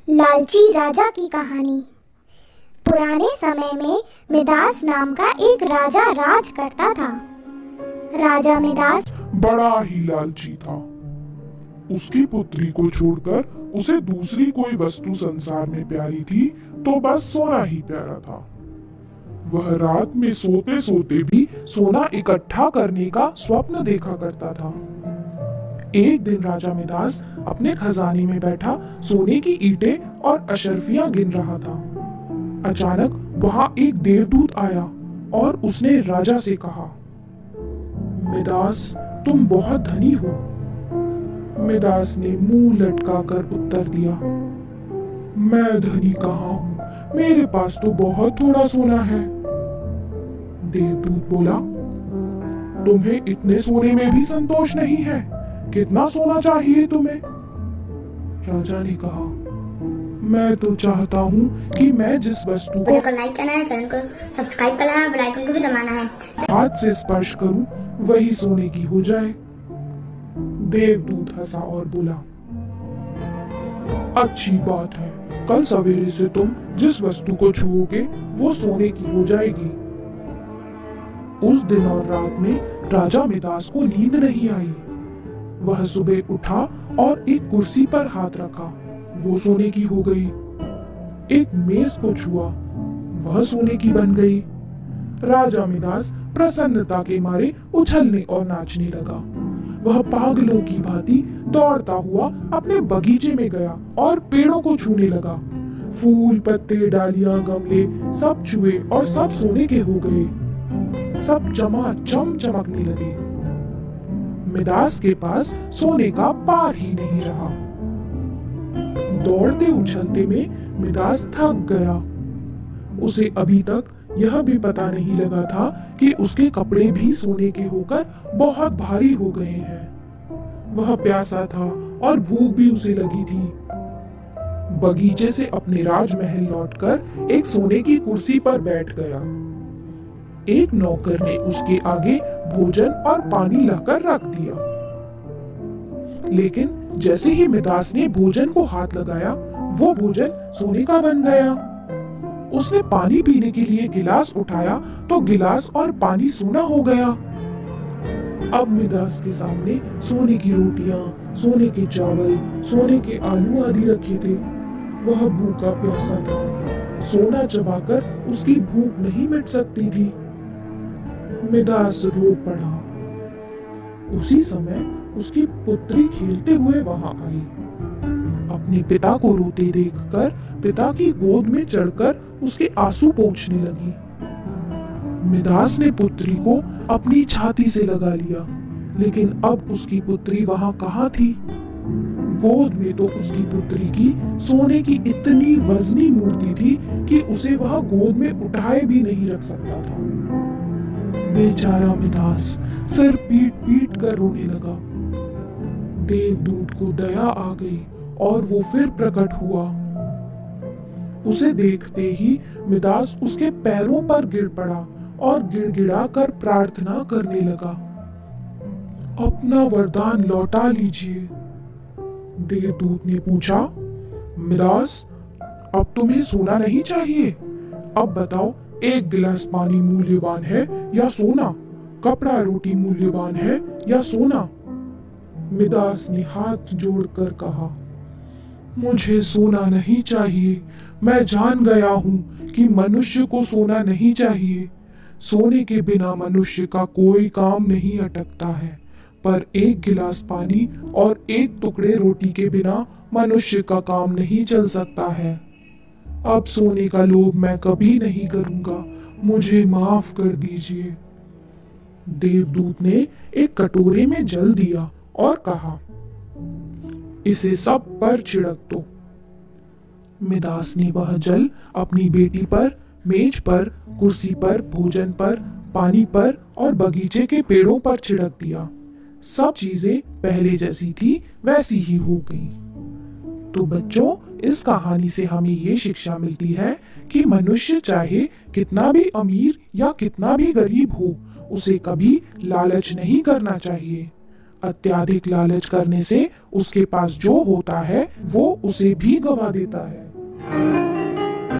लालची राजा की कहानी। पुराने समय में मिदास नाम का एक राजा राज करता था। राजा मिदास बड़ा ही लालची था। उसकी पुत्री को छोड़कर उसे दूसरी कोई वस्तु संसार में प्यारी थी तो बस सोना ही प्यारा था। वह रात में सोते सोते भी सोना इकट्ठा करने का स्वप्न देखा करता था। एक दिन राजा मिदास अपने खजाने में बैठा सोने की ईंटें और अशर्फियां गिन रहा था। अचानक वहां एक देवदूत आया और उसने राजा से कहा, मिदास, तुम बहुत धनी हो। मिदास ने मुंह लटकाकर उत्तर दिया, मैं धनी कहाँ हूँ, मेरे पास तो बहुत थोड़ा सोना है। देवदूत बोला, तुम्हें इतने सोने में भी संतोष नहीं है, कितना सोना चाहिए तुम्हें? राजा ने कहा, मैं तो चाहता हूँ कि मैं जिस वस्तु को लाइक करना है, चैनल को सब्सक्राइब करना है, बेल आइकन को भी दबाना है, हाथ से स्पर्श करूं वही सोने की हो जाए। देवदूत हंसा और बोला, अच्छी बात है, कल सवेरे से तुम जिस वस्तु को छुओगे वो सोने की हो जाएगी। उस दिन और रात में राजा मिदास को नींद नहीं आई। वह सुबह उठा और एक कुर्सी पर हाथ रखा, वो सोने की हो गई। एक मेज को छुआ, वह सोने की बन गई। राजा मिदास प्रसन्नता के मारे उछलने और नाचने लगा। वह पागलों की भांति दौड़ता हुआ अपने बगीचे में गया और पेड़ों को छूने लगा। फूल, पत्ते, डालियां, गमले सब छुए और सब सोने के हो गए। सब चमाचम चमकने लगे। मिदास के पास सोने का पार ही नहीं रहा। दौड़ते उछलते में मिदास थक गया। उसे अभी तक यह भी पता नहीं लगा था कि उसके कपड़े भी सोने के होकर बहुत भारी हो गए हैं। वह प्यासा था और भूख भी उसे लगी थी। बगीचे से अपने राजमहल लौटकर एक सोने की कुर्सी पर बैठ गया। एक नौकर ने उसके आगे भोजन और पानी लाकर रख दिया। लेकिन जैसे ही मिदास ने भोजन को हाथ लगाया, वो भोजन सोने का बन गया। उसने पानी पीने के लिए गिलास उठाया तो गिलास और पानी सोना हो गया। अब मिदास के सामने सोने की रोटियां, सोने के चावल, सोने के आलू आदि रखे थे। वह भूखा प्यासा था। सोना चबाकर उसकी भूख नहीं मिट सकती थी। मिदास रो पड़ा। उसी समय उसकी पुत्री खेलते हुए वहां आई। अपने पिता को रोते देखकर पिता की गोद में चढ़कर उसके आंसू पोंछने लगी। मिदास ने पुत्री को अपनी छाती से लगा लिया, लेकिन अब उसकी पुत्री वहां कहाँ थी? गोद में तो उसकी पुत्री की सोने की इतनी वजनी मूर्ति थी कि उसे वह गोद में उठाए भी नहीं रख सकता था। बेचारा मिदास सिर पीट पीट कर रोने लगा। देवदूत को दया आ गई और वो फिर प्रकट हुआ। उसे देखते ही मिदास उसके पैरों पर गिर पड़ा और गिड़गिड़ा कर प्रार्थना करने लगा, अपना वरदान लौटा लीजिए। देवदूत ने पूछा, मिदास, अब तुम्हें सोना नहीं चाहिए? अब बताओ, एक गिलास पानी मूल्यवान है या सोना? कपड़ा रोटी मूल्यवान है या सोना? मिदास ने हाथ जोड़कर कहा, मुझे सोना नहीं चाहिए। मैं जान गया हूँ कि मनुष्य को सोना नहीं चाहिए। सोने के बिना मनुष्य का कोई काम नहीं अटकता है, पर एक गिलास पानी और एक टुकड़े रोटी के बिना मनुष्य का काम नहीं चल सकता है। अब सोने का लोभ मैं कभी नहीं करूंगा, मुझे माफ कर दीजिए। देवदूत ने एक कटोरे में जल दिया और कहा, इसे सब पर छिड़क दो। मिदास ने वह जल अपनी बेटी पर, मेज पर, कुर्सी पर, भोजन पर, पानी पर और बगीचे के पेड़ों पर छिड़क दिया। सब चीजें पहले जैसी थी वैसी ही हो गईं। तो बच्चों, इस कहानी से हमें ये शिक्षा मिलती है कि मनुष्य चाहे कितना भी अमीर या कितना भी गरीब हो, उसे कभी लालच नहीं करना चाहिए। अत्यधिक लालच करने से उसके पास जो होता है वो उसे भी गवा देता है।